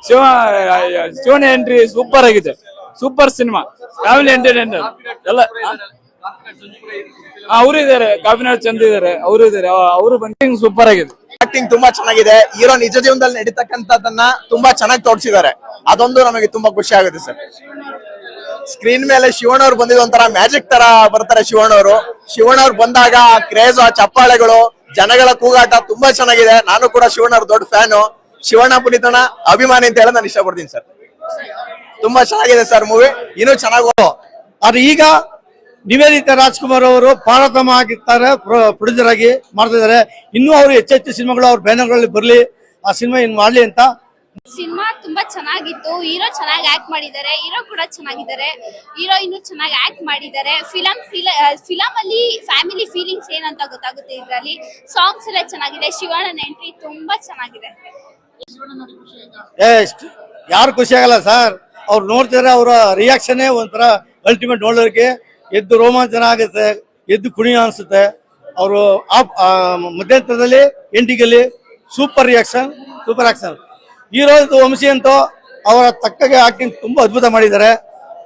ಶಿವ ಶಿವನ entry super ಆಗಿದೆ, super cinema, family entertainer ಎಲ್ಲ. ಅವರು ಇದಾರೆ, ಕಾಪಿನಾಡ್ ಚಂದ್ ಇದಾರೆ, ಅವರು ಇದಾರೆ, ಅವರು ಬಂದು ಸೂಪರ್ ಆಗಿದೆ. ಆಕ್ಟಿಂಗ್ ತುಂಬಾ ಚೆನ್ನಾಗಿದೆ. ಹೀರೋ ನಿಜ ಜೀವನದಲ್ಲಿ ನಡೀತಕ್ಕಂಥದ್ದನ್ನ ತುಂಬಾ ಚೆನ್ನಾಗಿ ತೋರಿಸಿದ್ದಾರೆ. ಅದೊಂದು ನಮಗೆ ತುಂಬಾ ಖುಷಿ ಆಗುತ್ತೆ ಸರ್. ಸ್ಕ್ರೀನ್ ಮೇಲೆ ಶಿವಣ್ಣ ಅವ್ರು ಬಂದಿದ್ದು ಒಂಥರ ಮ್ಯಾಜಿಕ್ ತರ ಬರ್ತಾರೆ. ಶಿವಣ್ಣ ಅವ್ರು ಬಂದಾಗ ಕ್ರೇಜ್, ಆ ಚಪ್ಪಾಳೆಗಳು, ಜನಗಳ ಕೂಗಾಟ ತುಂಬಾ ಚೆನ್ನಾಗಿದೆ. ನಾನು ಕೂಡ ಶಿವಣ್ಣ ಅವ್ರ ದೊಡ್ಡ ಫ್ಯಾನು. ಶಿವಣ್ಣ ಪುನೀತನ ಅಭಿಮಾನಿ ಅಂತ ಹೇಳಿ ನಾನು ಇಷ್ಟಪಡ್ತೀನಿ ಸರ್. ತುಂಬಾ ಚೆನ್ನಾಗಿದೆ ಸರ್ ಮೂವಿ, ಇನ್ನೂ ಚೆನ್ನಾಗಿ. ಆದ್ರೆ ಈಗ ನಿವೇದಿತಾ ರಾಜ್ಕುಮಾರ್ ಅವರು ಪಾರ್ವತಮ್ಮ ಆಗಿರ್ತಾರೆ, ಪ್ರೊಡ್ಯೂಸರ್ ಆಗಿ ಮಾಡ್ತಿದ್ದಾರೆ. ಇನ್ನೂ ಅವರು ಹೆಚ್ಚೆಚ್ಚು ಸಿನಿಮಾಗಳು ಅವ್ರ ಬ್ಯಾನರ್ಗಳಲ್ಲಿ ಬರ್ಲಿ, ಆ ಸಿನಿಮಾ ಇನ್ ಮಾಡ್ಲಿ ಅಂತ. ಸಿನಿಮಾ ತುಂಬಾ ಚೆನ್ನಾಗಿತ್ತು. ಹೀರೋ ಚೆನ್ನಾಗಿ ಆಕ್ಟ್ ಮಾಡಿದ್ದಾರೆ, ಹೀರೋ ಕೂಡ ಚೆನ್ನಾಗಿದ್ದಾರೆ, ಹೀರೋಯಿನ್ ಚೆನ್ನಾಗಿ ಆಕ್ಟ್ ಮಾಡಿದ್ದಾರೆ. ಫಿಲಂ ಅಲ್ಲಿ ಫ್ಯಾಮಿಲಿ ಫೀಲಿಂಗ್ಸ್ ಏನಂತ ಗೊತ್ತಾಗುತ್ತೆ. ಇದರಲ್ಲಿ ಸಾಂಗ್ಸ್ ಎಲ್ಲ ಚೆನ್ನಾಗಿದೆ. ಶಿವಣ್ಣನ ಎಂಟ್ರಿ ತುಂಬಾ ಚೆನ್ನಾಗಿದೆ. ಯಾರು ಖುಷಿ ಆಗಲ್ಲ ಸರ್, ಅವ್ರು ನೋಡ್ತಿದ್ರೆ ಅವರ ರಿಯಾಕ್ಷನ್ ಒಂಥರ ಅಲ್ಟಿಮೇಟ್. ನೋಡೋರಿಗೆ ಎದ್ದು ರೋಮಾಂಚನ ಆಗುತ್ತೆ, ಎದ್ದು ಕುಣಿಯ ಅನ್ಸುತ್ತೆ. ಅವರು ಮಧ್ಯಂತರದಲ್ಲಿ ಎಂಡಿಗಲ್ಲಿ super reaction, super action. Hero Vamshi ಅಂತೂ ಅವರ ತಕ್ಕಗೆ ಆಕ್ಟಿಂಗ್ ತುಂಬಾ ಅದ್ಭುತ ಮಾಡಿದ್ದಾರೆ.